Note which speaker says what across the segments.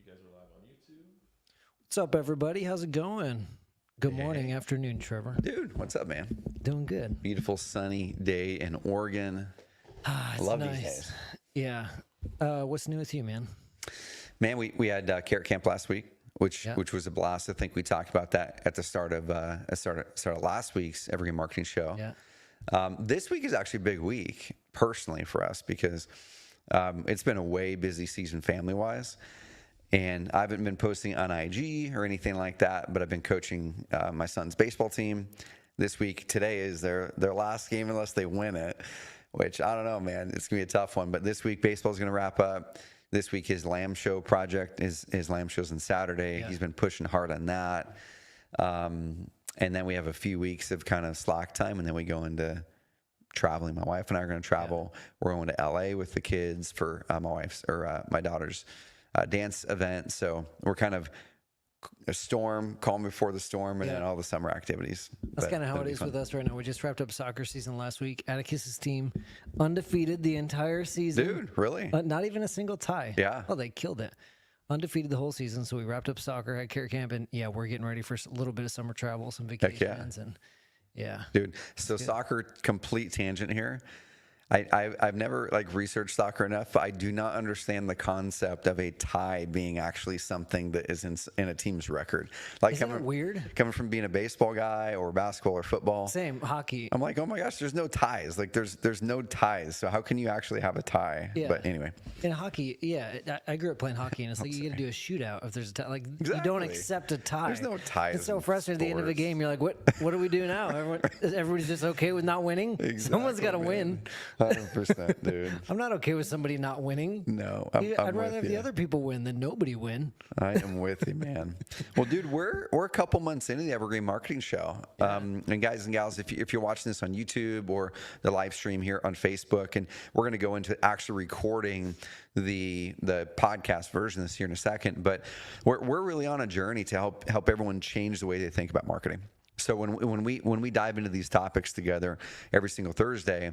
Speaker 1: guys are live on YouTube.
Speaker 2: What's up, everybody? How's it going? Good morning, afternoon, Trevor.
Speaker 3: Dude, what's up, man?
Speaker 2: Doing good.
Speaker 3: Beautiful sunny day in Oregon.
Speaker 2: It's
Speaker 3: Love
Speaker 2: nice.
Speaker 3: these days.
Speaker 2: Yeah. What's new with you, man?
Speaker 3: Man, we had Carrot Camp last week, which was a blast. I think we talked about that at the start of last week's Evergreen Marketing Show.
Speaker 2: Yeah.
Speaker 3: This week is actually a big week personally for us because it's been a way busy season family-wise. And I haven't been posting on IG or anything like that, but I've been coaching my son's baseball team this week. Today is their last game unless they win it, which I don't know, man. It's going to be a tough one. But this week, baseball's going to wrap up. This week, his Lamb Show project, his Lamb Show's on Saturday. Yeah. He's been pushing hard on that. And then we have a few weeks of kind of slack time, and then we go into traveling. My wife and I are going to travel. Yeah. We're going to LA with the kids for my daughter's dance event. So we're kind of a storm, calm before the storm, and then all the summer activities.
Speaker 2: That's kind of how it is with us right now. We just wrapped up soccer season last week. Atticus's team undefeated the entire season.
Speaker 3: Dude, really?
Speaker 2: Not even a single tie.
Speaker 3: Yeah.
Speaker 2: Oh, they killed it. Undefeated the whole season. So we wrapped up soccer at Carrot Camp, and we're getting ready for a little bit of summer travel, some vacations, and
Speaker 3: dude. So soccer, complete tangent here. I've never researched soccer enough, but I do not understand the concept of a tie being actually something that is in a team's record.
Speaker 2: Isn't that weird?
Speaker 3: Coming from being a baseball guy or basketball or football.
Speaker 2: Same, hockey.
Speaker 3: I'm like, oh my gosh, there's no ties. There's no ties. So how can you actually have a tie?
Speaker 2: Yeah.
Speaker 3: But anyway.
Speaker 2: In hockey, I grew up playing hocky, and it's like you got to do a shootout if there's a tie.
Speaker 3: Exactly.
Speaker 2: You don't accept a tie.
Speaker 3: There's no ties.
Speaker 2: It's so frustrating at the end of the game. You're like, what do we do now? Everybody's just okay with not winning?
Speaker 3: Exactly,
Speaker 2: Someone's got to win.
Speaker 3: 100%. Dude,
Speaker 2: I'm not okay with somebody not winning.
Speaker 3: No,
Speaker 2: I'd rather have the other people win than nobody win.
Speaker 3: I am with you, man. Well, dude, we're a couple months into the Evergreen Marketing Show, and guys and gals, if you're watching this on YouTube or the live stream here on Facebook, and we're going to go into actually recording the podcast version this year in a second, but we're really on a journey to help everyone change the way they think about marketing. So when we dive into these topics together every single Thursday,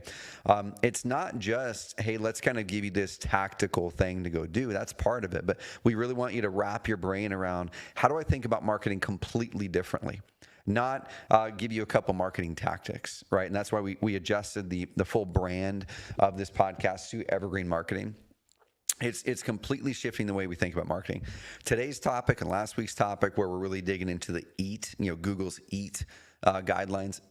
Speaker 3: it's not just, hey, let's kind of give you this tactical thing to go do. That's part of it. But we really want you to wrap your brain around, how do I think about marketing completely differently? Not give you a couple marketing tactics, right? And that's why we adjusted the full brand of this podcast to Evergreen Marketing. It's completely shifting the way we think about marketing. Today's topic and last week's topic, where we're really digging into the EAT, Google's EAT guidelines,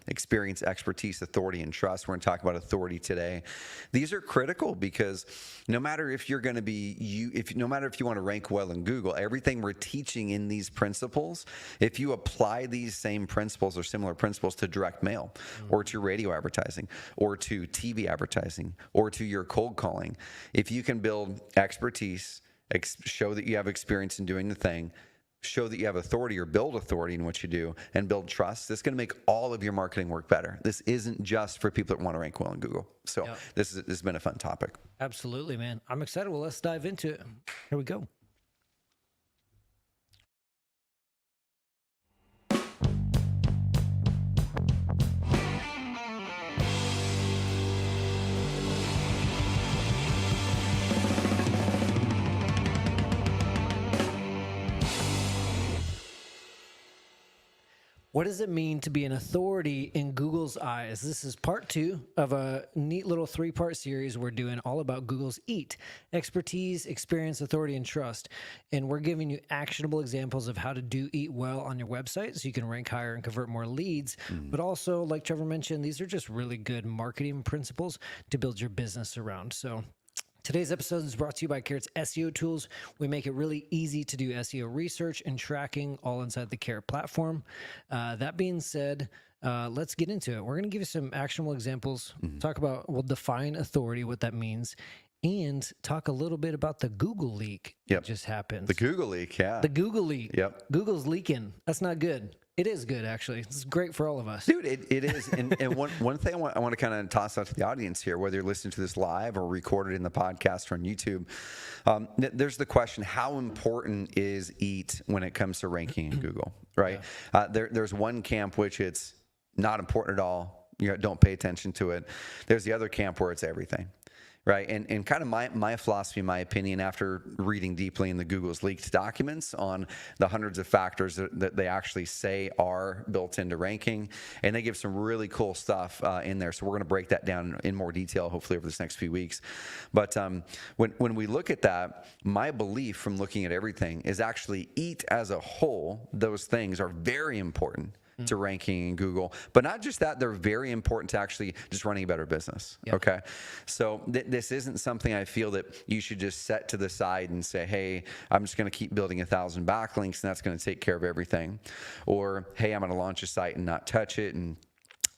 Speaker 3: experience, expertise, authority, and trust. We're going to talk about authority today. These are critical because no matter if you're going to be no matter if you want to rank well in Google, everything we're teaching in these principles, if you apply these same principles or similar principles to direct mail or to radio advertising or to TV advertising or to your cold calling, if you can build expertise, show that you have experience in doing the thing, show that you have authority or build authority in what you do, and build trust, this is going to make all of your marketing work better. This isn't just for people that want to rank well in Google. So this has been a fun topic.
Speaker 2: Absolutely, man. I'm excited. Well, let's dive into it. Here we go. What does it mean to be an authority in Google's eyes? This is part 2 of a neat little 3-part series we're doing all about Google's EAT: expertise, experience, authority, and trust. And we're giving you actionable examples of how to do EAT well on your website so you can rank higher and convert more leads. But also, like Trevor mentioned, these are just really good marketing principles to build your business around. So today's episode is brought to you by Carrot's SEO tools. We make it really easy to do SEO research and tracking all inside the Carrot platform. That being said, let's get into it. We're going to give you some actionable examples, we'll define authority, what that means, and talk a little bit about the Google leak that just happened.
Speaker 3: The Google leak, yeah.
Speaker 2: The Google leak.
Speaker 3: Yep.
Speaker 2: Google's leaking. That's not good. It is good, actually. It's great for all of us.
Speaker 3: Dude, it is. And one thing I want to kind of toss out to the audience here, whether you're listening to this live or recorded in the podcast or on YouTube, there's the question, how important is EAT when it comes to ranking in Google, right? Yeah. There's one camp which it's not important at all. Don't pay attention to it. There's the other camp where it's everything. right? And kind of my philosophy, my opinion, after reading deeply in the Google's leaked documents on the hundreds of factors that they actually say are built into ranking, and they give some really cool stuff in there. So we're going to break that down in more detail, hopefully over this next few weeks. But when we look at that, my belief from looking at everything is actually EAT as a whole, those things are very important to ranking in Google. But not just that, they're very important to actually just running a better business. Yep. Okay. So this isn't something I feel that you should just set to the side and say, hey, I'm just going to keep building 1,000 backlinks and that's going to take care of everything. Or, hey, I'm going to launch a site and not touch it, and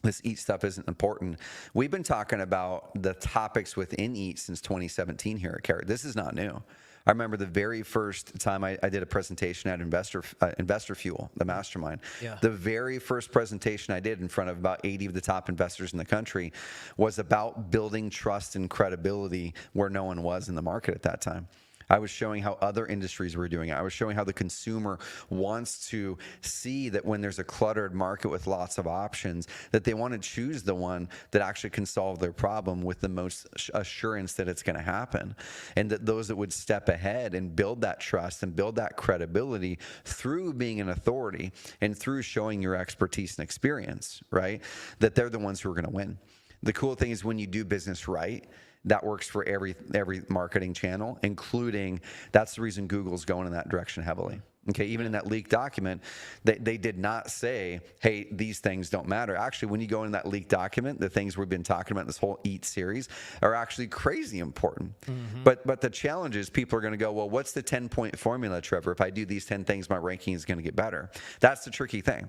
Speaker 3: this EAT stuff isn't important. We've been talking about the topics within EAT since 2017 here at Carrot. This is not new. I remember the very first time I did a presentation at Investor Fuel, the mastermind. Yeah. The very first presentation I did in front of about 80 of the top investors in the country was about building trust and credibility where no one was in the market at that time. I was showing how other industries were doing it. I was showing how the consumer wants to see that when there's a cluttered market with lots of options, that they want to choose the one that actually can solve their problem with the most assurance that it's going to happen. And that those that would step ahead and build that trust and build that credibility through being an authority and through showing your expertise and experience, right? That they're the ones who are going to win. The cool thing is when you do business right, that works for every marketing channel, including, that's the reason Google's going in that direction heavily. Okay, even in that leaked document, they did not say, hey, these things don't matter. Actually, when you go in that leaked document, the things we've been talking about in this whole EAT series are actually crazy important. Mm-hmm. But the challenge is people are going to go, well, what's the 10-point formula, Trevor? If I do these 10 things, my ranking is going to get better. That's the tricky thing.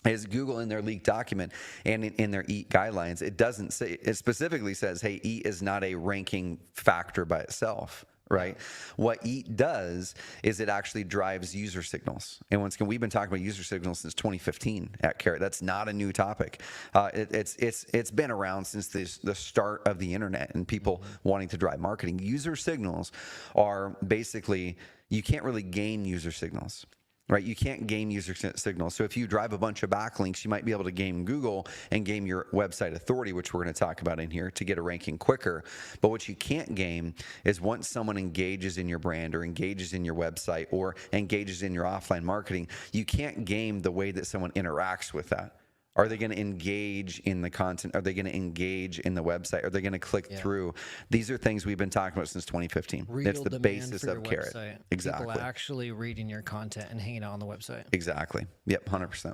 Speaker 3: Is Google in their leaked document and in their EAT guidelines, it doesn't say, it specifically says, hey, EAT is not a ranking factor by itself, right? What EAT does is it actually drives user signals. And once again, we've been talking about user signals since 2015 at Carrot. That's not a new topic. It's been around since the start of the internet and people wanting to drive marketing. User signals are basically, you can't really gain user signals. Right, you can't gain user signals. So if you drive a bunch of backlinks, you might be able to game Google and game your website authority, which we're going to talk about in here, to get a ranking quicker. But what you can't game is once someone engages in your brand or engages in your website or engages in your offline marketing, you can't game the way that someone interacts with that. Are they going to engage in the content? Are they going to engage in the website? Are they going to click through? These are things we've been talking about since 2015. It's the basis of Carrot.
Speaker 2: Website.
Speaker 3: Exactly.
Speaker 2: People actually reading your content and hanging out on the website.
Speaker 3: Exactly. Yep, 100%.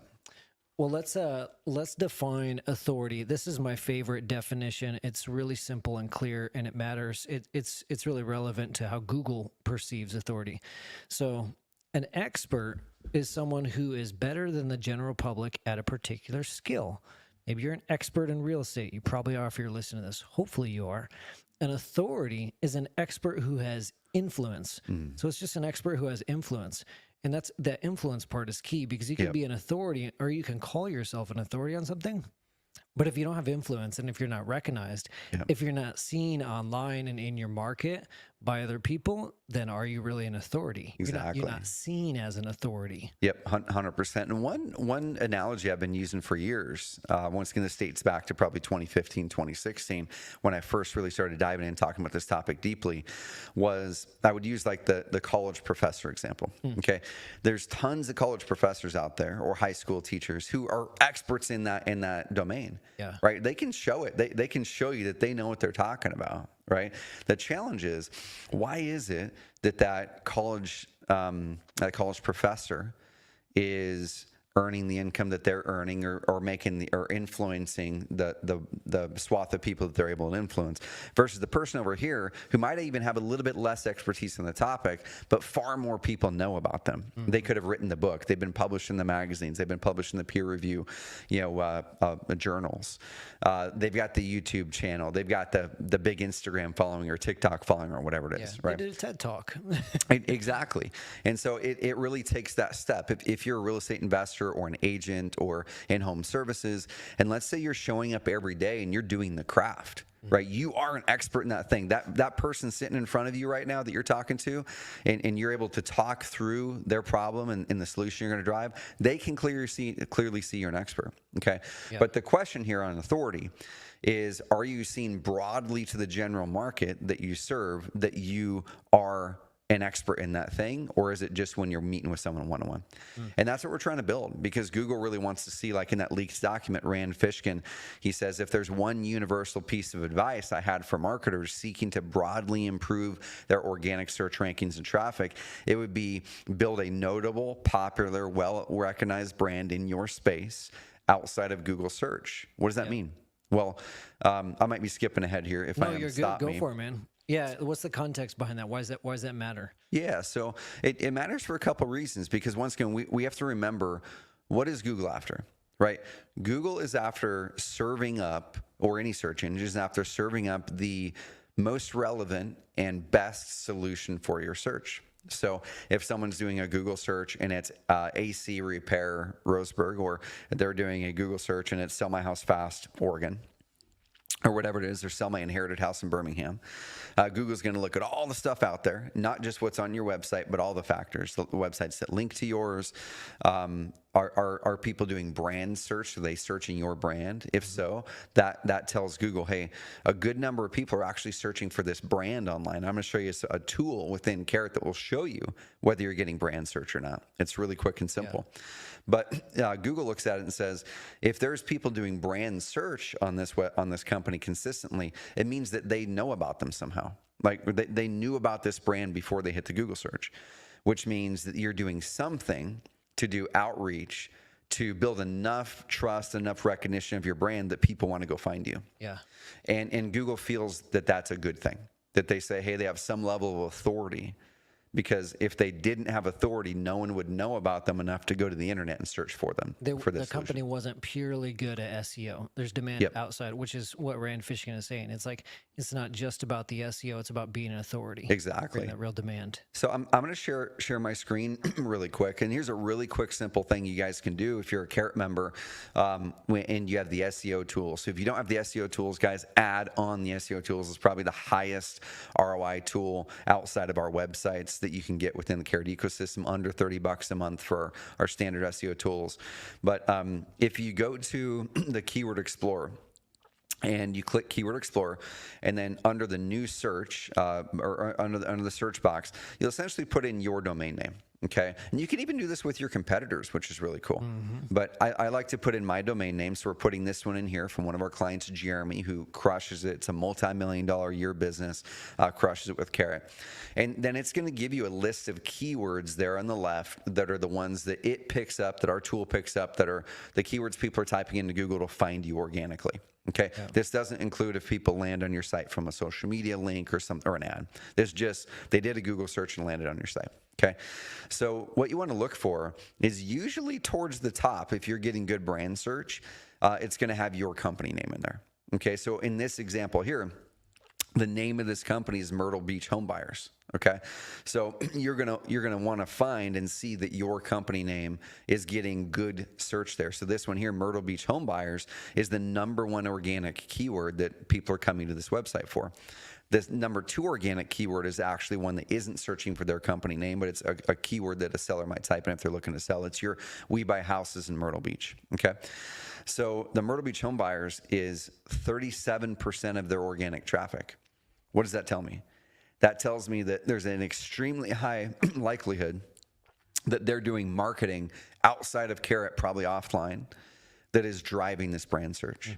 Speaker 2: Well, let's define authority. This is my favorite definition. It's really simple and clear, and it matters. It's really relevant to how Google perceives authority. So, an expert is someone who is better than the general public at a particular skill. Maybe you're an expert in real estate. You probably are if you're listening to this. Hopefully you are. An authority is an expert who has influence. So it's just an expert who influence. And that influence part is key, because you can be an authority, or you can call yourself an authority on something. But if you don't have influence, and if you're not recognized, if you're not seen online and in your market by other people, then are you really an authority?
Speaker 3: Exactly.
Speaker 2: You're not seen as an authority.
Speaker 3: Yep, 100%. And one analogy I've been using for years, once again, this dates back to probably 2015, 2016, when I first really started diving in and talking about this topic deeply, was I would use like the college professor example. Okay, there's tons of college professors out there, or high school teachers, who are experts in that domain. Yeah. Right. They can show it. They can show you that they know what they're talking about. Right. The challenge is, why is it that college professor is earning the income that they're earning, or making or influencing the swath of people that they're able to influence, versus the person over here who might even have a little bit less expertise in the topic, but far more people know about them. They could have written the book. They've been published in the magazines. They've been published in the peer review, journals. They've got the YouTube channel. They've got the big Instagram following or TikTok following or whatever it is. Right?
Speaker 2: They did a TED Talk.
Speaker 3: Exactly. And so it really takes that step. If you're a real estate investor or an agent or in home services, and let's say you're showing up every day and you're doing the craft, right? You are an expert in that thing. That person sitting in front of you right now that you're talking to, and you're able to talk through their problem and the solution you're going to drive, they can clearly see you're an expert, okay?
Speaker 2: Yeah.
Speaker 3: But the question here on authority is, are you seen broadly to the general market that you serve that you are an expert in that thing, or is it just when you're meeting with someone one-on-one? And that's what we're trying to build, because Google really wants to see, like in that leaked document, Rand Fishkin, he says, if there's one universal piece of advice I had for marketers seeking to broadly improve their organic search rankings and traffic, it would be build a notable, popular, well-recognized brand in your space outside of Google search. What does that mean? Well, I might be skipping ahead here. If I am,
Speaker 2: you're good.
Speaker 3: stop
Speaker 2: Go
Speaker 3: me.
Speaker 2: for it, man. Yeah. What's the context behind that? Why does that matter?
Speaker 3: Yeah, so it matters for a couple reasons, because once again, we have to remember, what is Google after, right? Google is after serving up, or any search engine is after serving up the most relevant and best solution for your search. So if someone's doing a Google search and it's AC repair Roseburg, or they're doing a Google search and it's sell my house fast Oregon, or whatever it is, or sell my inherited house in Birmingham, Google's going to look at all the stuff out there, not just what's on your website, but all the factors, the websites that link to yours. Are people doing brand search? Are they searching your brand? If so, that tells Google, hey, a good number of people are actually searching for this brand online. I'm going to show you a tool within Carrot that will show you whether you're getting brand search or not. It's really quick and simple. Yeah. But Google looks at it and says, if there's people doing brand search on this company consistently, it means that they know about them somehow. Like they knew about this brand before they hit the Google search, which means that you're doing something to do outreach to build enough trust, enough recognition of your brand that people want to go find you.
Speaker 2: Yeah.
Speaker 3: And Google feels that that's a good thing, that they say, hey, they have some level of authority. Because if they didn't have authority, no one would know about them enough to go to the internet and search for them.
Speaker 2: The company wasn't purely good at SEO. There's demand outside, which is what Rand Fishkin is saying. It's like, it's not just about the SEO, it's about being an authority.
Speaker 3: Exactly.
Speaker 2: That real demand.
Speaker 3: So I'm going to share my screen really quick. And here's a really quick, simple thing you guys can do if you're a Carrot member and you have the SEO tools. So if you don't have the SEO tools, guys, add on the SEO tools. It's probably the highest ROI tool outside of our websites that you can get within the Carrot ecosystem, under $30 a month for our standard SEO tools. But if you go to the Keyword Explorer, and you click Keyword Explorer, and then under the new search, or under the search box, you'll essentially put in your domain name. Okay, and you can even do this with your competitors, which is really cool. But I like to put in my domain name, so we're putting this one in here from one of our clients, Jeremy, who crushes it. It's a multi-million-dollar a year business, crushes it with Carrot. And then it's going to give you a list of keywords there on the left that are the ones that it picks up, that our tool picks up, that are the keywords people are typing into Google to find you organically. Okay, This doesn't include if people land on your site from a social media link or an ad. This just, they did a Google search and landed on your site. Okay, so what you want to look for is usually towards the top. If you're getting good brand search, it's going to have your company name in there. Okay, so in this example here, the name of this company is Myrtle Beach Home Buyers. Okay, so you're gonna want to find and see that your company name is getting good search there. So this one here, Myrtle Beach Home Buyers, is the #1 organic keyword that people are coming to this website for. This #2 organic keyword is actually one that isn't searching for their company name, but it's a keyword that a seller might type in if they're looking to sell. It's your We Buy Houses in Myrtle Beach. Okay, so the Myrtle Beach Home Buyers is 37% of their organic traffic. What does that tell me? That tells me that there's an extremely high likelihood that they're doing marketing outside of Carrot, probably offline, that is driving this brand search.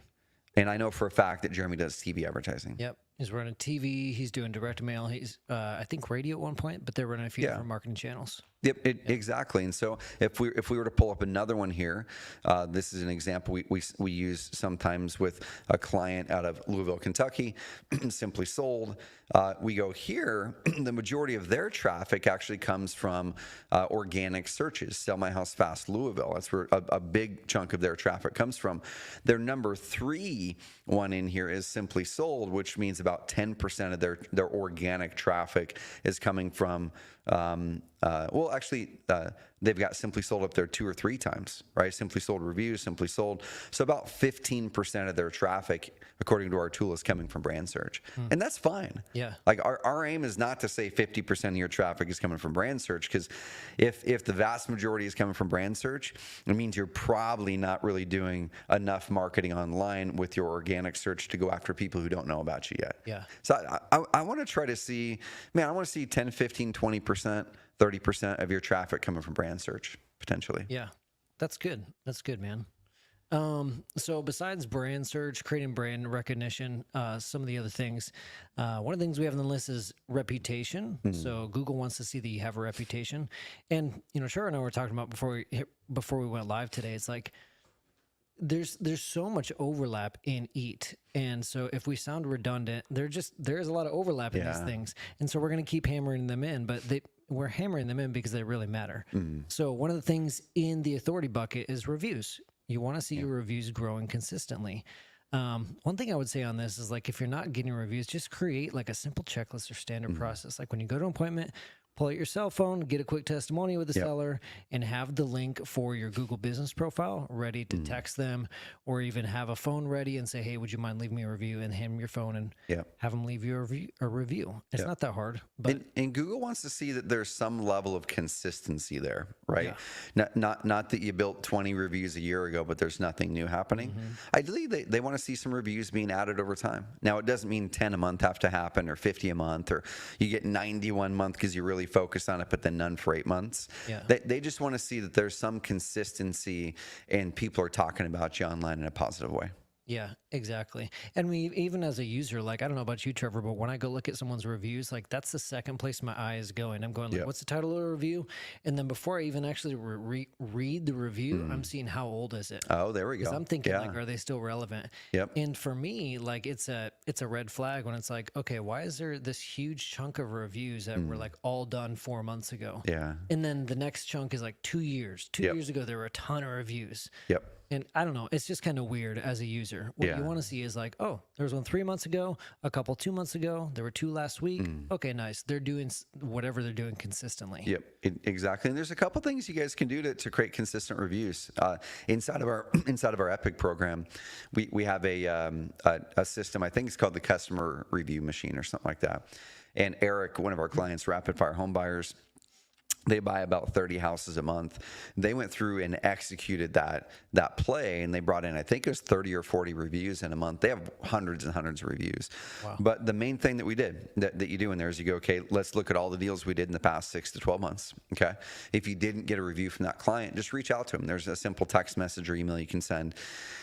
Speaker 3: And I know for a fact that Jeremy does TV advertising.
Speaker 2: Yep. He's running TV. He's doing direct mail. He's, I think, radio at one point, but they're running a few different marketing channels.
Speaker 3: Yep, exactly. And so if we were to pull up another one here, this is an example we use sometimes with a client out of Louisville, Kentucky, Simply Sold. We go here, the majority of their traffic actually comes from organic searches. Sell My House Fast Louisville. That's where a big chunk of their traffic comes from. Their #3 one in here is Simply Sold, which means about 10% of their organic traffic is coming from Well, actually, they've got Simply Sold up there 2 or 3 times, right? Simply Sold reviews, Simply Sold. So about 15% of their traffic, according to our tool, is coming from brand search. And that's fine.
Speaker 2: Yeah.
Speaker 3: Like our aim is not to say 50% of your traffic is coming from brand search, because if the vast majority is coming from brand search, it means you're probably not really doing enough marketing online with your organic search to go after people who don't know about you yet.
Speaker 2: Yeah.
Speaker 3: So I want to try to see, I want to see 10, 15, 20%, 30% of your traffic coming from brand search, potentially.
Speaker 2: Yeah. That's good. That's good, man. So besides brand search, creating brand recognition, some of the other things, one of the things we have on the list is reputation. So Google wants to see that you have a reputation. And, Shar and I were talking about before we went live today, it's like, there's so much overlap in EAT. And so if we sound redundant, there's a lot of overlap in these things. And so we're going to keep hammering them in, but we're hammering them in because they really matter. So one of the things in the authority bucket is reviews. You want to see your reviews growing consistently. One thing I would say on this is, like, if you're not getting reviews, just create like a simple checklist or standard process. Like when you go to an appointment, pull out your cell phone, get a quick testimonial with the seller, and have the link for your Google business profile ready to text them, or even have a phone ready and say, hey, would you mind leaving me a review, and hand them your phone and have them leave you a review. It's not that hard. But
Speaker 3: and Google wants to see that there's some level of consistency there, right? Not that you built 20 reviews a year ago, but there's nothing new happening. Ideally, they want to see some reviews being added over time. Now, it doesn't mean 10 a month have to happen, or 50 a month, or you get 90 one month because you really focus on it, but then none for 8 months. They just want to see that there's some consistency and people are talking about you online in a positive way.
Speaker 2: Yeah, exactly. And even as a user, like, I don't know about you, Trevor, but when I go look at someone's reviews, like, that's the second place my eye is going. I'm going, like, what's the title of the review? And then before I even actually read the review, I'm seeing how old is it?
Speaker 3: Oh, there we go.
Speaker 2: Because I'm thinking, like, are they still relevant?
Speaker 3: Yep.
Speaker 2: And for me, like, it's a red flag when it's like, okay, why is there this huge chunk of reviews that were, like, all done 4 months ago?
Speaker 3: Yeah.
Speaker 2: And then the next chunk is like 2 years. 2 years ago, there were a ton of reviews.
Speaker 3: Yep.
Speaker 2: And I don't know, it's just kind of weird as a user. What you want to see is like, oh, there was one 3 months ago, a couple 2 months ago, there were 2 last week. Okay, nice. They're doing whatever they're doing consistently.
Speaker 3: Yep, exactly. And there's a couple things you guys can do to create consistent reviews. Inside of our Epic program, we have a system. I think it's called the Customer Review Machine or something like that. And Eric, one of our clients, Rapid Fire Home Buyers, they buy about 30 houses a month. They went through and executed that play, and they brought in, I think it was 30 or 40 reviews in a month. They have hundreds and hundreds of reviews. Wow. But the main thing that we did, that you do in there, is you go, okay, let's look at all the deals we did in the past 6 to 12 months. Okay. If you didn't get a review from that client, just reach out to them. There's a simple text message or email you can send,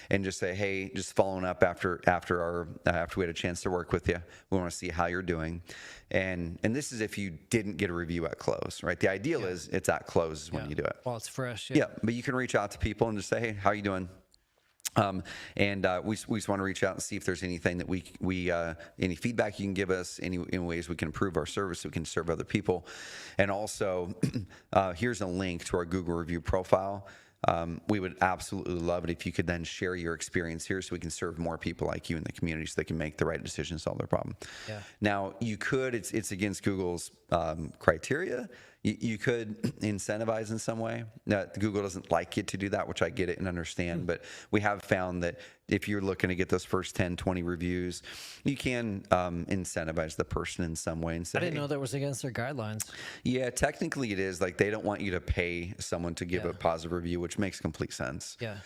Speaker 3: and just say, hey, just following up after we had a chance to work with you. We want to see how you're doing. And this is if you didn't get a review at close, right? The ideal is it's at close is when you do it.
Speaker 2: While it's fresh.
Speaker 3: Yeah, but you can reach out to people and just say, hey, how you doing? We just want to reach out and see if there's anything that we any feedback you can give us, any ways we can improve our service so we can serve other people. And also, here's a link to our Google review profile. We would absolutely love it if you could then share your experience here so we can serve more people like you in the community so they can make the right decision, solve their problem. Yeah. Now, you could, it's against Google's criteria. You could incentivize in some way. Now, Google doesn't like you to do that, which I get it and understand, but we have found that if you're looking to get those first 10, 20 reviews, you can incentivize the person in some way and say,
Speaker 2: I didn't know that was against their guidelines.
Speaker 3: Yeah, technically it is. Like, they don't want you to pay someone to give a positive review, which makes complete sense.
Speaker 2: Yeah.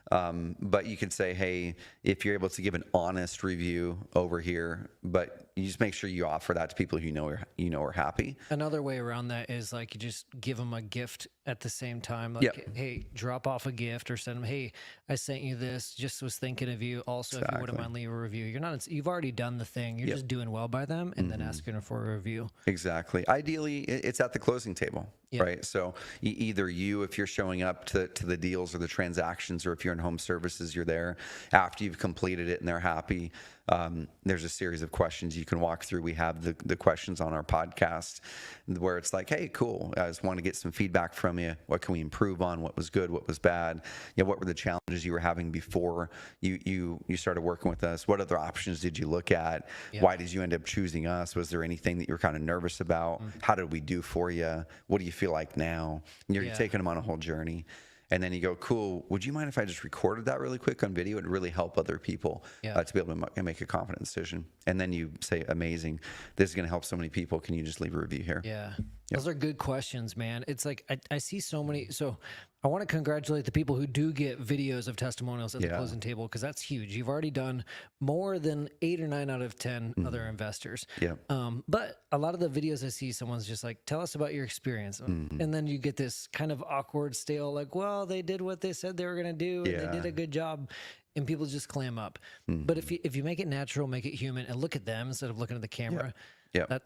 Speaker 3: But you can say, hey, if you're able to give an honest review over here, but you just make sure you offer that to people who you know are happy.
Speaker 2: Another way around that is, like, you just give them a gift at the same time. Like, hey, drop off a gift, or send them, hey, I sent you this, just was thinking of you. Also, if you wouldn't mind, leave a review. You've already done the thing. You're just doing well by them, and then asking for a review.
Speaker 3: Exactly. Ideally, it's at the closing table, right? So either you, if you're showing up to the deals or the transactions, or if you're in home services, you're there after you've completed it and they're happy. there's a series of questions you can walk through. We have the questions on our podcast where it's like, hey, cool, I just want to get some feedback from you. What can we improve on? What was good? What was bad? What were the challenges you were having before you started working with us? What other options did you look at? Why did you end up choosing us? Was there anything that you were kind of nervous about? How did we do for you? What do you feel like now? You're taking them on a whole journey. And then you go, cool, would you mind if I just recorded that really quick on video? It'd really help other people to be able to make a confident decision. And then you say, amazing, this is going to help so many people. Can you just leave a review here?
Speaker 2: Yeah. Those are good questions, man. It's like I see so many. So I want to congratulate the people who do get videos of testimonials at the closing table, because that's huge. You've already done more than 8 or 9 out of 10 other investors. But a lot of the videos I see, someone's just like, tell us about your experience. And then you get this kind of awkward, stale, like, well, they did what they said they were going to do, and they did a good job. And people just clam up. But if you make it natural, make it human, and look at them instead of looking at the camera,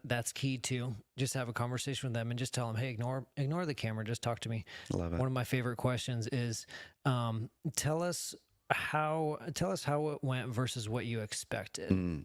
Speaker 2: that's key too. Just have a conversation with them and just tell them, hey, ignore the camera. Just talk to me.
Speaker 3: Love it.
Speaker 2: One of my favorite questions is, tell us how it went versus what you expected.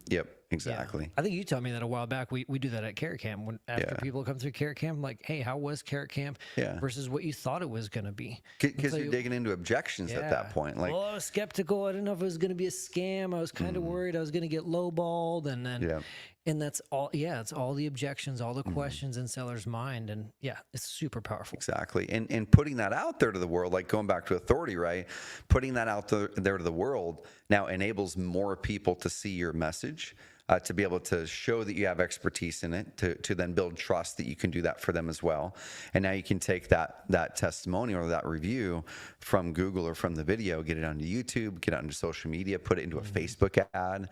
Speaker 3: Exactly.
Speaker 2: I think you told me that a while back. We do that at Carrot Camp. When after people come through Carrot Camp, like, hey, how was Carrot Camp versus what you thought it was going to be?
Speaker 3: Because you're digging into objections at that point. Like,
Speaker 2: well, I was skeptical. I didn't know if it was going to be a scam. I was kind of worried I was going to get lowballed, and then and that's all. Yeah, it's all the objections, all the questions in seller's mind, and it's super powerful.
Speaker 3: Exactly. And putting that out there to the world, like going back to authority, right? Putting that out there to the world now enables more people to see your message. To be able to show that you have expertise in it, to then build trust that you can do that for them as well. And now you can take that testimonial or that review from Google or from the video, get it onto YouTube, get it onto social media, put it into a Facebook ad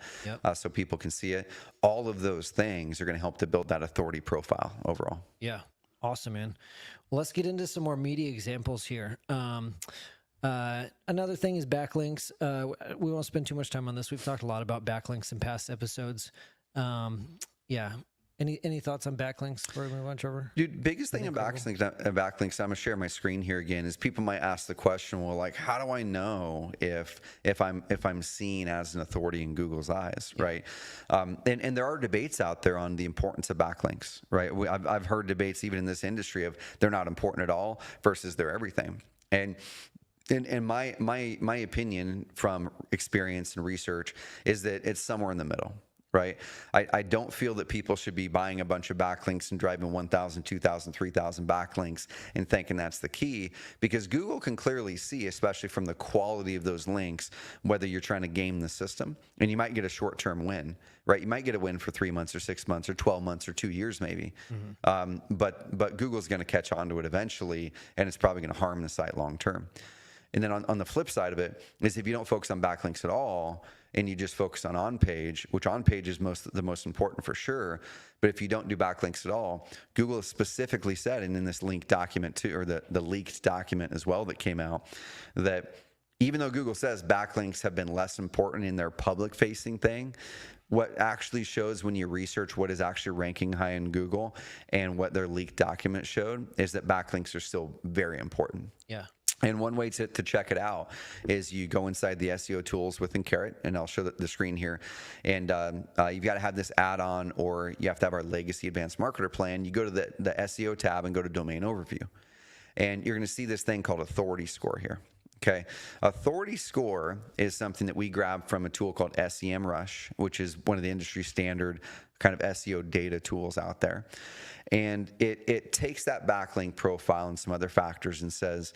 Speaker 3: so people can see it. All of those things are going to help to build that authority profile overall.
Speaker 2: Yeah. Awesome, man. Well, let's get into some more media examples here. Another thing is backlinks. We won't spend too much time on this. We've talked a lot about backlinks in past episodes. Any thoughts on backlinks before we move on, Trevor?
Speaker 3: Dude, biggest thing about backlinks, I'm gonna share my screen here again, is people might ask the question, well, like, how do I know if I'm seen as an authority in Google's eyes, right? And there are debates out there on the importance of backlinks, right? I've heard debates even in this industry of they're not important at all versus they're everything. And my opinion from experience and research is that it's somewhere in the middle, right? I don't feel that people should be buying a bunch of backlinks and driving 1,000, 2,000, 3,000 backlinks and thinking that's the key, because Google can clearly see, especially from the quality of those links, whether you're trying to game the system, and you might get a short-term win, right? You might get a win for 3 months or 6 months or 12 months or 2 years maybe. But Google's going to catch on to it eventually, and it's probably going to harm the site long-term. And then on the flip side of it is, if you don't focus on backlinks at all and you just focus on on-page, which on-page is the most important for sure, but if you don't do backlinks at all, Google has specifically said, and in this linked document too, or the leaked document as well that came out, that even though Google says backlinks have been less important in their public-facing thing, what actually shows when you research what is actually ranking high in Google and what their leaked document showed is that backlinks are still very important.
Speaker 2: Yeah.
Speaker 3: And one way to check it out is you go inside the SEO tools within Carrot, and I'll show the screen here. And you've got to have this add-on, or you have to have our Legacy Advanced Marketer plan. You go to the SEO tab and go to Domain Overview. And you're going to see this thing called Authority Score here. Okay. Authority Score is something that we grab from a tool called SEMrush, which is one of the industry standard kind of SEO data tools out there. And it takes that backlink profile and some other factors and says,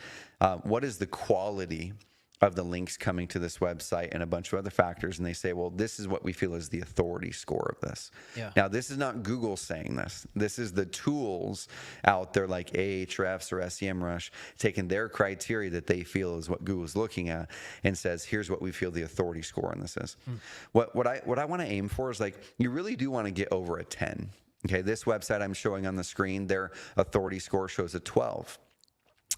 Speaker 3: what is the quality of the links coming to this website and a bunch of other factors. And they say, well, this is what we feel is the authority score of this. Yeah. Now, this is not Google saying this. This is the tools out there like Ahrefs or SEMrush taking their criteria that they feel is what Google's looking at and says, here's what we feel the authority score on this is. What I want to aim for is, like, you really do want to get over a 10. Okay, this website I'm showing on the screen, their authority score shows a 12.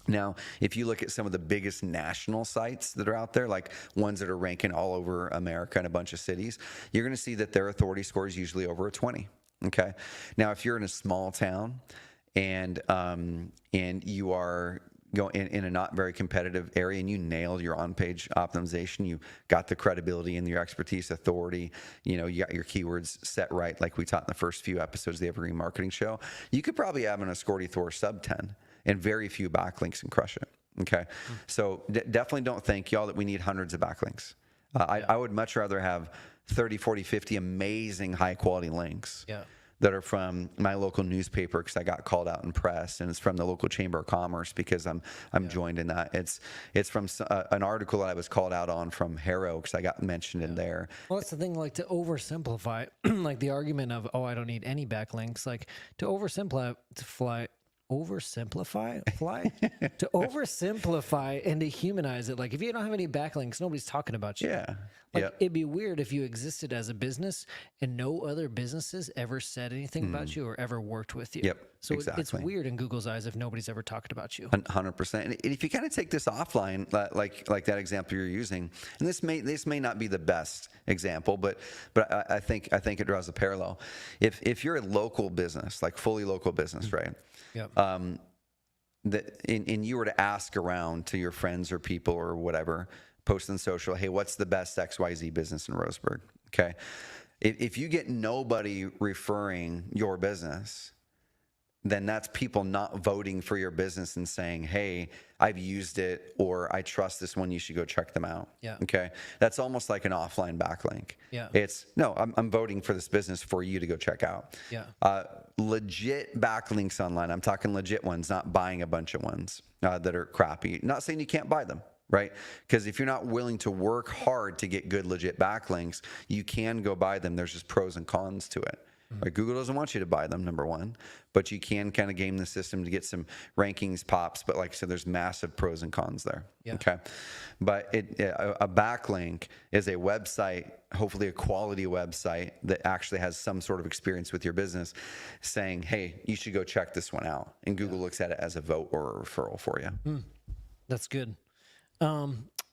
Speaker 3: Now, if you look at some of the biggest national sites that are out there, like ones that are ranking all over America in a bunch of cities, you're going to see that their authority score is usually over a 20. Okay. Now, if you're in a small town and you are go in a not very competitive area and you nailed your on-page optimization, you got the credibility and your expertise, authority, you got your keywords set right, like we taught in the first few episodes of the Evergreen Marketing Show, you could probably have an Escorty Thor sub 10 and very few backlinks and crush it. Okay. So definitely don't think, y'all, that we need hundreds of backlinks. I would much rather have 30, 40, 50 amazing high quality links that are from my local newspaper because I got called out in press, and it's from the local Chamber of Commerce because I'm joined in that. It's from an article that I was called out on from Harrow because I got mentioned in there.
Speaker 2: Well, that's the thing, like to oversimplify, like the argument of, oh, I don't need any backlinks, like to oversimplify and to humanize it. Like if you don't have any backlinks, nobody's talking about you. It'd be weird if you existed as a business and no other businesses ever said anything about you or ever worked with you. So it's weird in Google's eyes if nobody's ever talked about you.
Speaker 3: 100%. And if you kind of take this offline, like that example you're using, and this may not be the best example, but I think it draws a parallel. If you're a local business, like fully local business, right? And you were to ask around to your friends or people or whatever, post on social, hey, what's the best XYZ business in Roseburg? Okay. If you get nobody referring your business, then that's people not voting for your business and saying, hey, I've used it, or I trust this one, you should go check them out. Okay. That's almost like an offline backlink. It's, no, I'm voting for this business for you to go check out. Legit backlinks online. I'm talking legit ones, not buying a bunch of ones that are crappy. Not saying you can't buy them. Right? Because if you're not willing to work hard to get good, legit backlinks, you can go buy them. There's just pros and cons to it. Like Google doesn't want you to buy them, number one, but you can kind of game the system to get some rankings pops. But like I said, there's massive pros and cons there. Okay. But a backlink is a website, hopefully a quality website that actually has some sort of experience with your business saying, hey, you should go check this one out. And Google looks at it as a vote or a referral for you.
Speaker 2: That's good.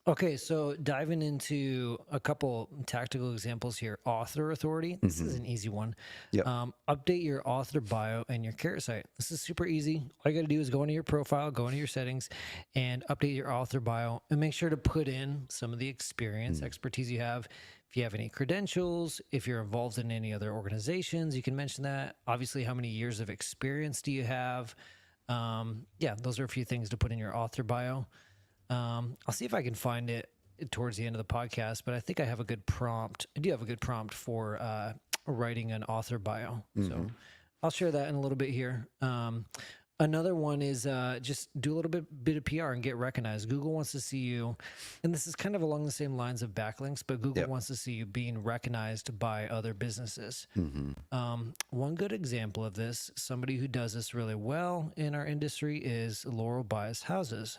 Speaker 2: Okay, so diving into a couple tactical examples here. Author authority. This is an easy one. Update your author bio and your carrot site. This is super easy. All you got to do is go into your profile, go into your settings, and update your author bio, and make sure to put in some of the experience, expertise you have. If you have any credentials, if you're involved in any other organizations, you can mention that. Obviously, how many years of experience do you have? Those are a few things to put in your author bio. I'll see if I can find it towards the end of the podcast, but I think I have a good prompt. I do have a good prompt for writing an author bio. So I'll share that in a little bit here. Another one is just do a little bit of PR and get recognized. Google wants to see you, and this is kind of along the same lines of backlinks, but Google wants to see you being recognized by other businesses. One good example of this, somebody who does this really well in our industry, is Laurel Bias Houses.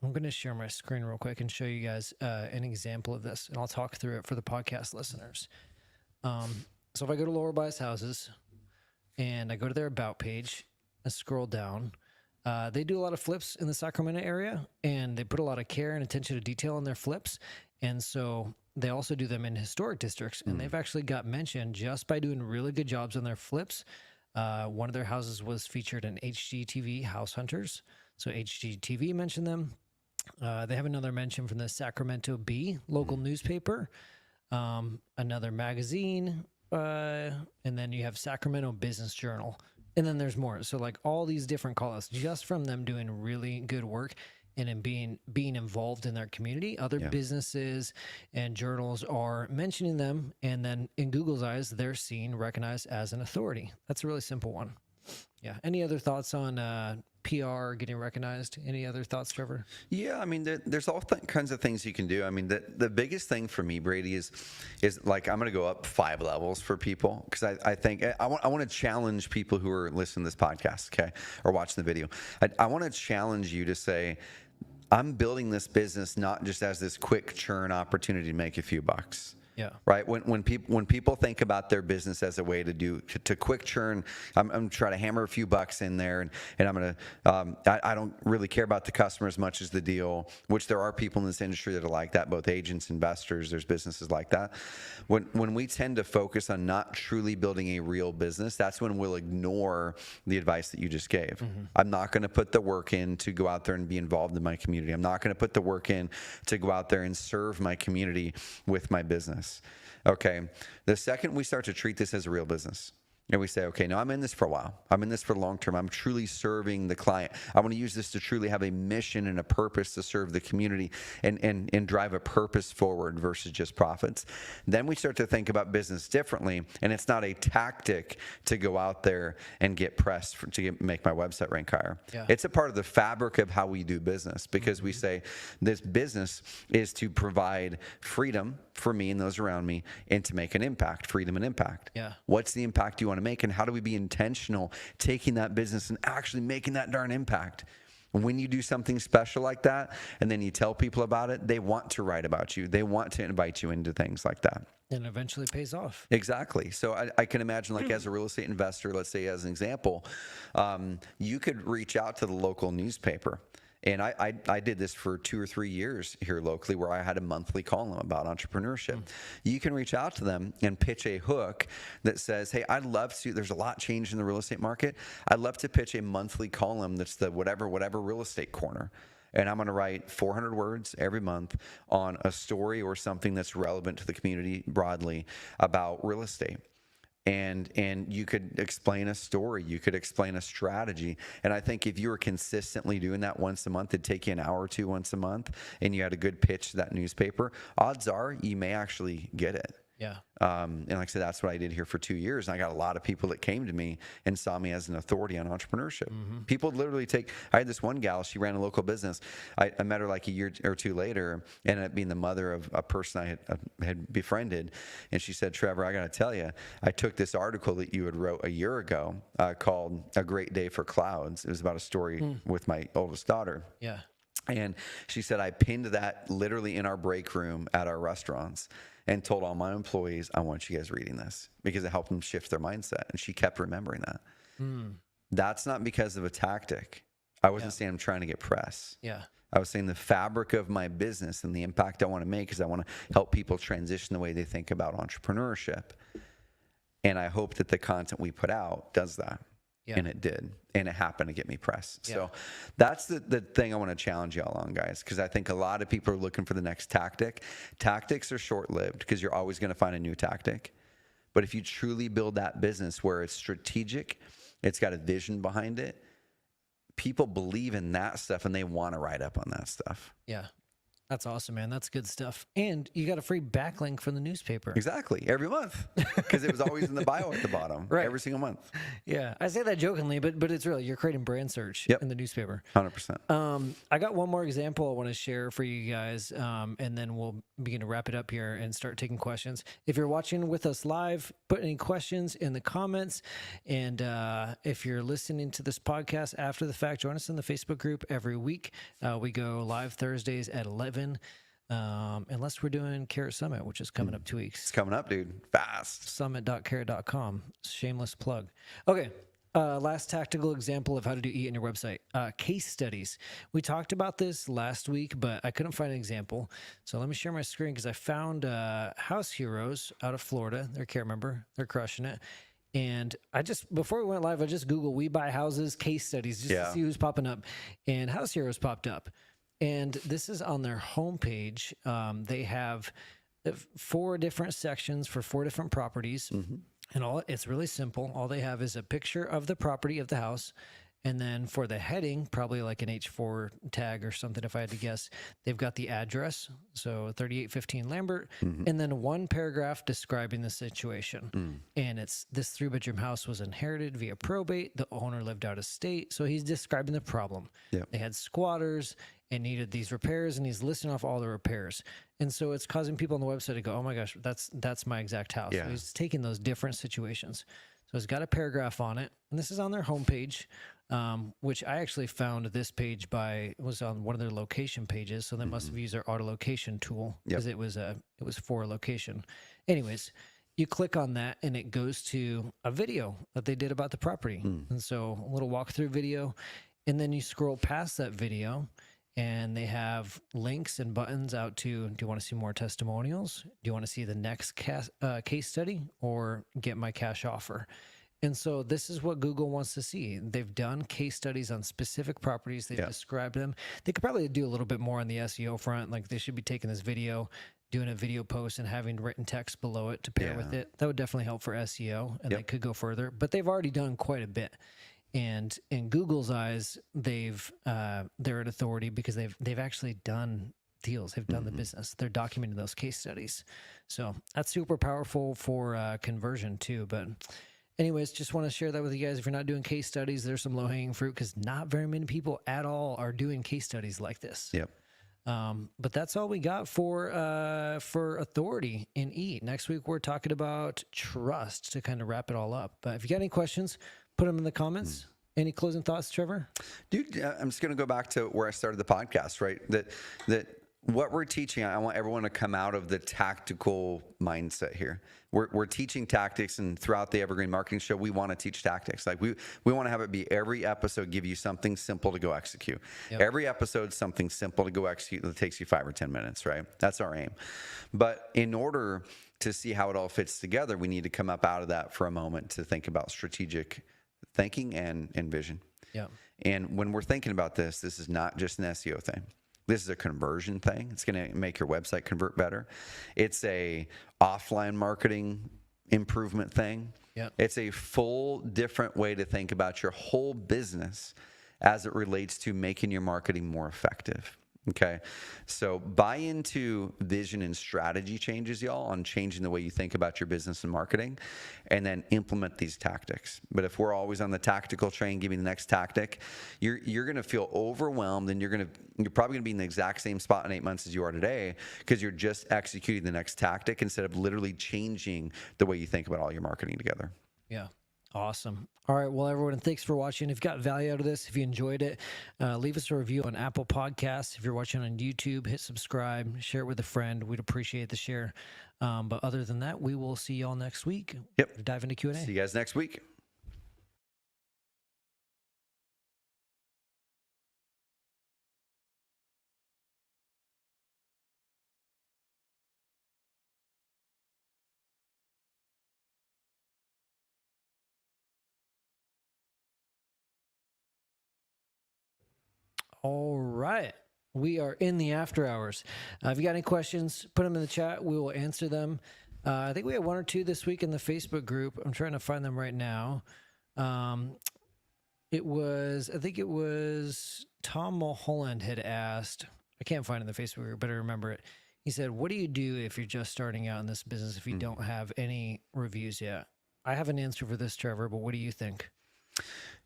Speaker 2: I'm going to share my screen real quick and show you guys an example of this, and I'll talk through it for the podcast listeners. So if I go to Laurel Bias Houses and I go to their about page, I scroll down, they do a lot of flips in the Sacramento area, and they put a lot of care and attention to detail on their flips. And so they also do them in historic districts, and they've actually got mentioned just by doing really good jobs on their flips. One of their houses was featured in HGTV House Hunters. So HGTV mentioned them. They have another mention from the Sacramento Bee local newspaper, another magazine, and then you have Sacramento Business Journal, and then there's more. So like all these different call-outs just from them doing really good work and in being involved in their community. Other businesses and journals are mentioning them, and then in Google's eyes, they're seen, recognized as an authority. That's a really simple one. Yeah. Any other thoughts on PR getting recognized? Any other thoughts, Trevor? Yeah,
Speaker 3: I mean, there's all kinds of things you can do. I mean, the biggest thing for me, Brady, is like I'm going to go up 5 levels for people because I think I want to challenge people who are listening to this podcast, okay, or watching the video. I want to challenge you to say, I'm building this business not just as this quick churn opportunity to make a few bucks.
Speaker 2: Yeah.
Speaker 3: Right. When people think about their business as a way to quick churn, I'm trying to hammer a few bucks in there, and I'm gonna I don't really care about the customer as much as the deal. Which there are people in this industry that are like that, both agents, investors. There's businesses like that. When we tend to focus on not truly building a real business, that's when we'll ignore the advice that you just gave. I'm not going to put the work in to go out there and be involved in my community. I'm not going to put the work in to go out there and serve my community with my business. Okay. The second we start to treat this as a real business, and we say, okay, now I'm in this for a while. I'm in this for the long term. I'm truly serving the client. I want to use this to truly have a mission and a purpose to serve the community and drive a purpose forward versus just profits. Then we start to think about business differently, and it's not a tactic to go out there and get press make my website rank higher.
Speaker 2: Yeah.
Speaker 3: It's a part of the fabric of how we do business, because we say this business is to provide freedom for me and those around me, and to make an impact, freedom and impact.
Speaker 2: Yeah.
Speaker 3: What's the impact you want to make, and how do we be intentional taking that business and actually making that darn impact? When you do something special like that, and then you tell people about it, they want to write about you. They want to invite you into things like that.
Speaker 2: And eventually pays off.
Speaker 3: Exactly. So I can imagine, like, as a real estate investor, let's say as an example, you could reach out to the local newspaper. And I did this for 2 or 3 years here locally, where I had a monthly column about entrepreneurship. You can reach out to them and pitch a hook that says, hey, I'd love to, there's a lot changed in the real estate market. I'd love to pitch a monthly column that's the whatever real estate corner. And I'm going to write 400 words every month on a story or something that's relevant to the community broadly about real estate. And you could explain a story, you could explain a strategy. And I think if you were consistently doing that once a month, it'd take you an hour or two once a month, and you had a good pitch to that newspaper, odds are you may actually get it.
Speaker 2: Yeah.
Speaker 3: And like I said, that's what I did here for 2 years. And I got a lot of people that came to me and saw me as an authority on entrepreneurship. People literally I had this one gal, she ran a local business. I met her like a year or two later, ended up being the mother of a person I had befriended. And she said, Trevor, I got to tell you, I took this article that you had wrote a year ago called A Great Day for Clouds. It was about a story with my oldest daughter.
Speaker 2: Yeah.
Speaker 3: And she said, I pinned that literally in our break room at our restaurants, and told all my employees, I want you guys reading this, because it helped them shift their mindset. And she kept remembering that. That's not because of a tactic. I wasn't saying I'm trying to get press.
Speaker 2: Yeah.
Speaker 3: I was saying the fabric of my business and the impact I want to make is I want to help people transition the way they think about entrepreneurship. And I hope that the content we put out does that. Yeah. And it did. And it happened to get me press. Yeah. So that's the thing I want to challenge y'all on, guys, because I think a lot of people are looking for the next tactic. Tactics are short-lived, because you're always going to find a new tactic. But if you truly build that business where it's strategic, it's got a vision behind it, people believe in that stuff and they want to write up on that stuff.
Speaker 2: Yeah. That's awesome, man. That's good stuff. And you got a free backlink from the newspaper.
Speaker 3: Exactly. Every month. Because it was always in the bio at the bottom.
Speaker 2: Right.
Speaker 3: Every single month.
Speaker 2: Yeah. I say that jokingly, but it's real. You're creating brand search in the newspaper.
Speaker 3: 100%.
Speaker 2: I got one more example I want to share for you guys, and then we'll begin to wrap it up here and start taking questions. If you're watching with us live, put any questions in the comments. And if you're listening to this podcast after the fact, join us in the Facebook group every week. We go live Thursdays at 11. Unless we're doing Carrot Summit, which is coming up 2 weeks.
Speaker 3: It's coming up, dude. Fast.
Speaker 2: Summit.carrot.com. Shameless plug. Okay. Last tactical example of how to do EAT in your website. Case studies. We talked about this last week, but I couldn't find an example. So let me share my screen, because I found House Heroes out of Florida. They're a Carrot member. They're crushing it. And before we went live, I just Googled "We Buy Houses" case studies just to see who's popping up. And House Heroes popped up. And this is on their homepage. They have 4 different sections for 4 different properties. And it's really simple. All they have is a picture of the property of the house. And then for the heading, probably like an H4 tag or something, if I had to guess, they've got the address. So 3815 Lambert, and then 1 paragraph describing the situation. And it's this 3-bedroom house was inherited via probate. The owner lived out of state. So he's describing the problem. They had squatters and needed these repairs, and he's listing off all the repairs. And so it's causing people on the website to go, oh my gosh, that's my exact house. So he's taking those different situations. So it's got a paragraph on it, and this is on their homepage. which I actually found this page it was on one of their location pages. So they must have used their auto location tool because it was for a location. Anyways, you click on that and it goes to a video that they did about the property. And so a little walkthrough video, and then you scroll past that video and they have links and buttons out to, do you want to see more testimonials? Do you want to see the next case study or get my cash offer? And so this is what Google wants to see. They've done case studies on specific properties. They've described them. They could probably do a little bit more on the SEO front. Like they should be taking this video, doing a video post and having written text below it to pair with it. That would definitely help for SEO, and they could go further. But they've already done quite a bit. And in Google's eyes, they're an authority because they've actually done deals. They've done the business. They're documenting those case studies. So that's super powerful for conversion too. But anyways, just want to share that with you guys. If you're not doing case studies, there's some low-hanging fruit because not very many people at all are doing case studies like this.
Speaker 3: Yep.
Speaker 2: But that's all we got for authority in EAT. Next week, we're talking about trust to kind of wrap it all up. But if you got any questions, put them in the comments. Any closing thoughts, Trevor?
Speaker 3: Dude, I'm just going to go back to where I started the podcast, right? That what we're teaching, I want everyone to come out of the tactical mindset here. We're teaching tactics, and throughout the Evergreen Marketing Show, we want to teach tactics. Like we want to have it be every episode give you something simple to go execute. Yep. Every episode, something simple to go execute that takes you 5 or 10 minutes, right? That's our aim. But in order to see how it all fits together, we need to come up out of that for a moment to think about strategic thinking and vision.
Speaker 2: Yeah.
Speaker 3: And when we're thinking about this is not just an SEO thing. This is a conversion thing. It's going to make your website convert better. It's a offline marketing improvement thing.
Speaker 2: Yep.
Speaker 3: It's a full different way to think about your whole business as it relates to making your marketing more effective. Okay. So buy into vision and strategy changes, y'all, on changing the way you think about your business and marketing, and then implement these tactics. But if we're always on the tactical train, giving the next tactic, you're going to feel overwhelmed, and you're probably going to be in the exact same spot in 8 months as you are today because you're just executing the next tactic instead of literally changing the way you think about all your marketing together.
Speaker 2: Yeah. Awesome. All right. Well, everyone, thanks for watching. If you got value out of this, if you enjoyed it, leave us a review on Apple Podcasts. If you're watching on YouTube, hit subscribe, share it with a friend. We'd appreciate the share. But other than that, we will see y'all next week.
Speaker 3: Yep.
Speaker 2: Dive into Q&A.
Speaker 3: See you guys next week.
Speaker 2: All right. We are in the after hours. If you got any questions, put them in the chat. We will answer them. I think we had 1 or 2 this week in the Facebook group. I'm trying to find them right now. I think it was Tom Mulholland had asked, I can't find it in the Facebook group, but I remember it. He said, what do you do if you're just starting out in this business if you don't have any reviews yet? I have an answer for this, Trevor, but what do you think?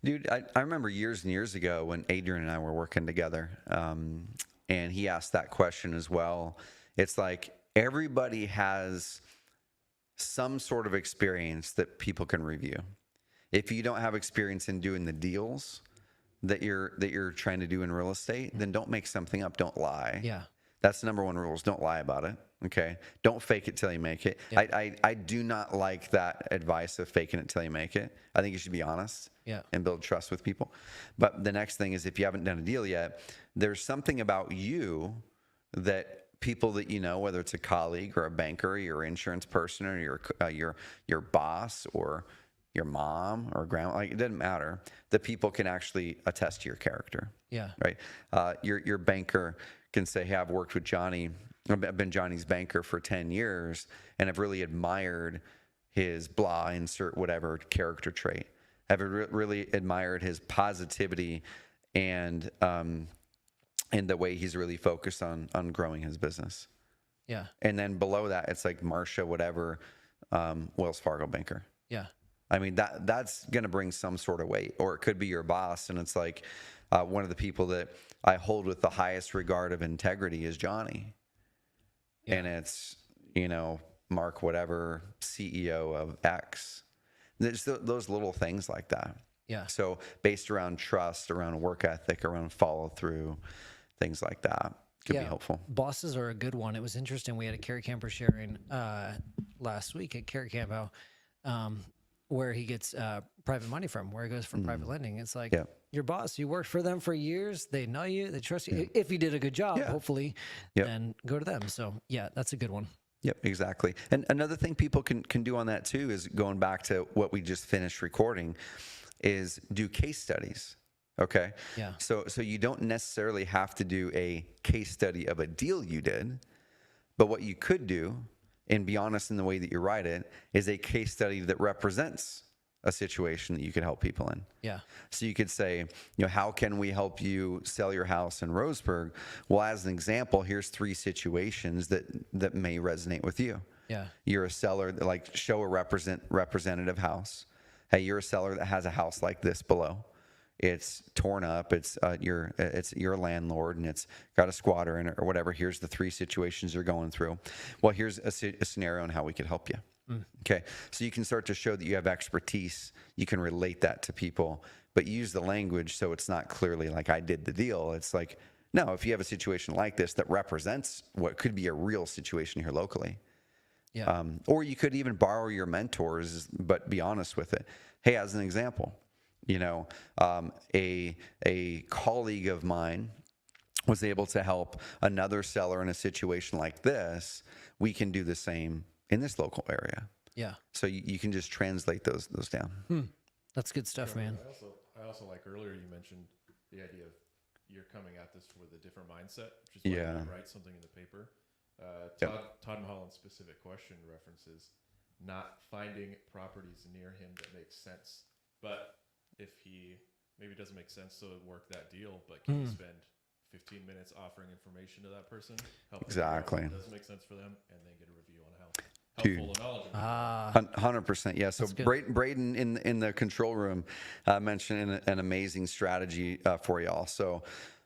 Speaker 3: Dude, I remember years and years ago when Adrian and I were working together, and he asked that question as well. It's like everybody has some sort of experience that people can review. If you don't have experience in doing the deals that you're trying to do in real estate, then don't make something up. Don't lie.
Speaker 2: Yeah.
Speaker 3: That's the number one rule is don't lie about it. Okay. Don't fake it till you make it. Yeah. I do not like that advice of faking it till you make it. I think you should be honest and build trust with people. But the next thing is if you haven't done a deal yet, there's something about you that people that you know, whether it's a colleague or a banker, or your insurance person or your boss or your mom or grandma, like it doesn't matter. The people can actually attest to your character.
Speaker 2: Yeah.
Speaker 3: Right. Your banker can say, hey, I've worked with Johnny. I've been Johnny's banker for 10 years and I've really admired his blah, insert whatever character trait. I've really admired his positivity and the way he's really focused on growing his business.
Speaker 2: Yeah.
Speaker 3: And then below that, it's like Marsha, whatever, Wells Fargo banker.
Speaker 2: Yeah.
Speaker 3: I mean, that's going to bring some sort of weight, or it could be your boss. And it's like one of the people that I hold with the highest regard of integrity is Johnny. Yeah. And it's, Mark, whatever, CEO of X. There's those little things like that.
Speaker 2: Yeah.
Speaker 3: So based around trust, around work ethic, around follow through, things like that could be helpful.
Speaker 2: Bosses are a good one. It was interesting. We had a carry camper sharing last week at Carry Camp how, where he gets private money from, where he goes for private lending. It's like your boss, you worked for them for years. They know you, they trust you. If you did a good job, hopefully, then go to them. So yeah, that's a good one.
Speaker 3: Yep, exactly. And another thing people can do on that too is going back to what we just finished recording is do case studies. Okay.
Speaker 2: Yeah.
Speaker 3: So you don't necessarily have to do a case study of a deal you did, but what you could do, and be honest in the way that you write it, is a case study that represents a situation that you could help people in.
Speaker 2: Yeah.
Speaker 3: So you could say, how can we help you sell your house in Roseburg? Well, as an example, here's 3 situations that may resonate with you.
Speaker 2: Yeah.
Speaker 3: You're a seller that show a representative house. Hey, you're a seller that has a house like this below. It's torn up. It's your landlord, and it's got a squatter in it or whatever. Here's the 3 situations you're going through. Well, here's a scenario on how we could help you. Okay, so you can start to show that you have expertise. You can relate that to people, but use the language so it's not clearly like I did the deal. It's like, no, if you have a situation like this that represents what could be a real situation here locally.
Speaker 2: Yeah.
Speaker 3: Or you could even borrow your mentors, but be honest with it. Hey, as an example, a colleague of mine was able to help another seller in a situation like this. We can do the same in this local area.
Speaker 2: Yeah.
Speaker 3: So you can just translate those down.
Speaker 2: That's good stuff, man.
Speaker 1: I also like earlier you mentioned the idea of you're coming at this with a different mindset, which is why you write something in the paper. Todd Mulholland's specific question references not finding properties near him that make sense. But if he maybe it doesn't make sense to work that deal, but can you spend 15 minutes offering information to that person?
Speaker 3: Exactly.
Speaker 1: It does make sense for them, and then get a review on how helpful and knowledgeable.
Speaker 3: 100%. Yeah. So Braden in the control room mentioned an amazing strategy for y'all. So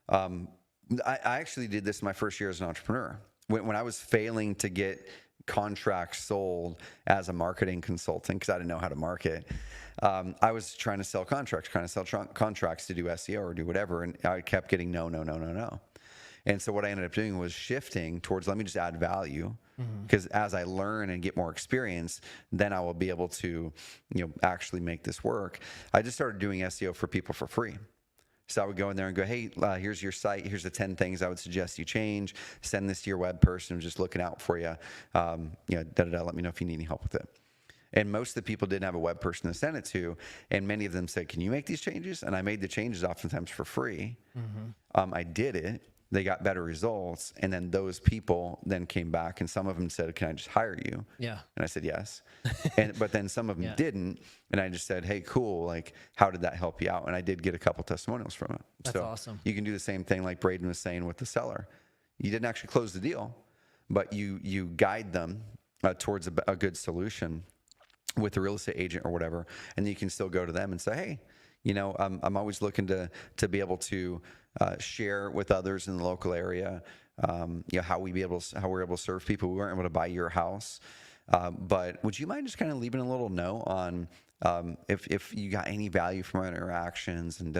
Speaker 3: I actually did this my first year as an entrepreneur. When I was failing to get contracts sold as a marketing consultant because I didn't know how to market, I was trying to sell contracts to do SEO or do whatever, and I kept getting no. And so what I ended up doing was shifting towards, let me just add value, because as I learn and get more experience, then I will be able to, actually make this work. I just started doing SEO for people for free. So I would go in there and go, hey, here's your site. Here's the 10 things I would suggest you change. Send this to your web person who's just looking out for you. Let me know if you need any help with it. And most of the people didn't have a web person to send it to. And many of them said, can you make these changes? And I made the changes oftentimes for free. I did it. They got better results. And then those people then came back, and some of them said, can I just hire you?
Speaker 2: Yeah.
Speaker 3: And I said, yes. But then some of them didn't. And I just said, hey, cool. Like, how did that help you out? And I did get a couple testimonials from it.
Speaker 2: That's awesome.
Speaker 3: You can do the same thing like Braden was saying with the seller. You didn't actually close the deal, but you guide them towards a good solution with the real estate agent or whatever. And then you can still go to them and say, hey, I'm always looking to be able to share with others in the local area, how we're able to serve people. We weren't able to buy your house, but would you mind just kind of leaving a little note on if you got any value from our interactions and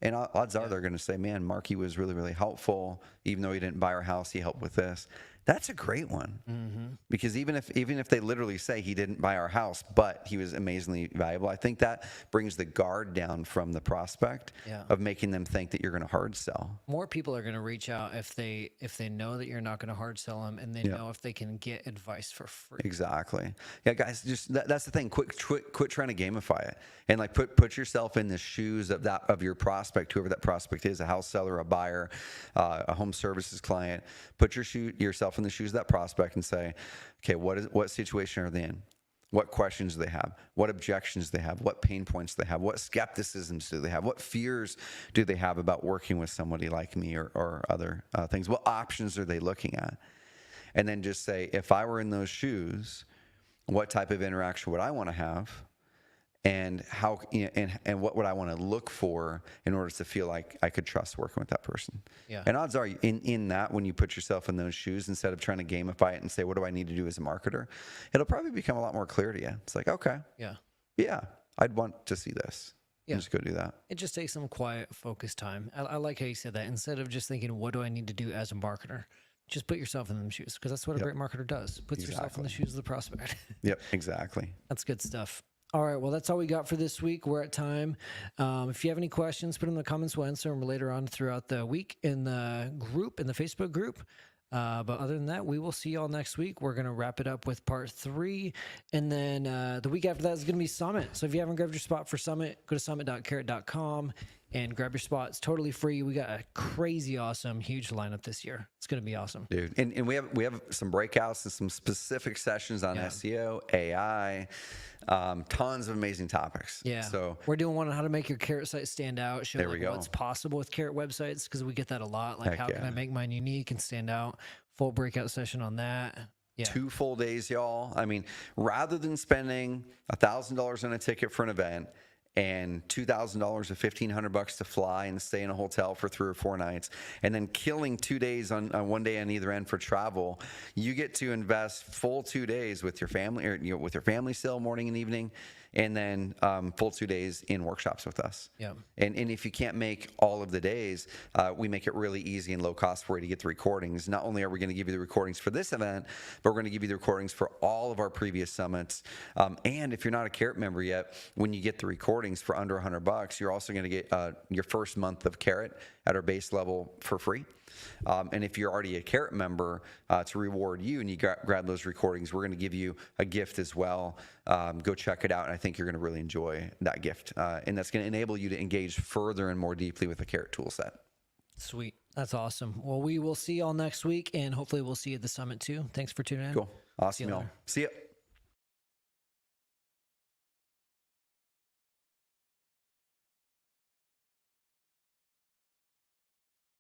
Speaker 3: And odds are they're going to say, man, Marky was really, really helpful. Even though he didn't buy our house, he helped with this. That's a great one. Because even if they literally say he didn't buy our house, but he was amazingly valuable, I think that brings the guard down from the prospect of making them think that you're going to hard sell.
Speaker 2: More people are going to reach out if they know that you're not going to hard sell them, and they know if they can get advice for free.
Speaker 3: Exactly. Yeah, guys, just that's the thing. Quit trying to gamify it, and like put yourself in the shoes of your prospect, whoever that prospect is, a house seller, a buyer, a home services client. Put yourself in the shoes of that prospect and say, okay, what situation are they in? What questions do they have? What objections do they have? What pain points do they have? What skepticisms do they have? What fears do they have about working with somebody like me or other things? What options are they looking at? And then just say, if I were in those shoes, what type of interaction would I want to have? And how and what would I want to look for in order to feel like I could trust working with that person? Yeah. And odds are in that, when you put yourself in those shoes, instead of trying to gamify it and say, what do I need to do as a marketer? It'll probably become a lot more clear to you. It's like, okay, yeah, I'd want to see this.
Speaker 2: Yeah.
Speaker 3: and just go do that.
Speaker 2: It just takes some quiet, focused time. I like how you said that. Instead of just thinking, what do I need to do as a marketer? Just put yourself in them shoes, because that's what a great marketer does. Puts yourself in the shoes of the prospect.
Speaker 3: Yep, exactly.
Speaker 2: That's good stuff. All right, well, that's all we got for this week. We're at time. If you have any questions, put them in the comments. We'll answer them later on throughout the week in the group, in the Facebook group. But other than that, we will see y'all next week. We're going to wrap it up with part 3. And then the week after that is going to be Summit. So if you haven't grabbed your spot for Summit, go to summit.carrot.com and grab your spot. It's totally free. We got a crazy, awesome, huge lineup this year. It's going to be awesome.
Speaker 3: Dude. And we have some breakouts and some specific sessions on SEO, AI, tons of amazing topics.
Speaker 2: Yeah.
Speaker 3: So
Speaker 2: we're doing one on how to make your Carrot site stand out, show
Speaker 3: there we go.
Speaker 2: what's possible with Carrot websites, because we get that a lot. Like,
Speaker 3: Heck
Speaker 2: how can I make mine unique and stand out? Full breakout session on that. Yeah.
Speaker 3: 2 full days, y'all. I mean, rather than spending $1,000 on a ticket for an event and $2,000 or $1,500 to fly and stay in a hotel for 3 or 4 nights, and then killing 2 days on 1 day on either end for travel, you get to invest full 2 days with your family, or with your family still, morning and evening, and then full 2 days in workshops with us.
Speaker 2: Yeah.
Speaker 3: And if you can't make all of the days, we make it really easy and low cost for you to get the recordings. Not only are we going to give you the recordings for this event, but we're going to give you the recordings for all of our previous summits. And if you're not a Carrot member yet, when you get the recordings for under $100, you're also going to get your first month of Carrot at our base level for free. And if you're already a Carrot member, to reward you and you grab those recordings, we're going to give you a gift as well. Go check it out, and I think you're going to really enjoy that gift. And that's going to enable you to engage further and more deeply with the Carrot tool set.
Speaker 2: Sweet. That's awesome. Well, we will see y'all next week, and hopefully we'll see you at the summit too. Thanks for tuning in.
Speaker 3: Cool. Awesome, y'all. See ya.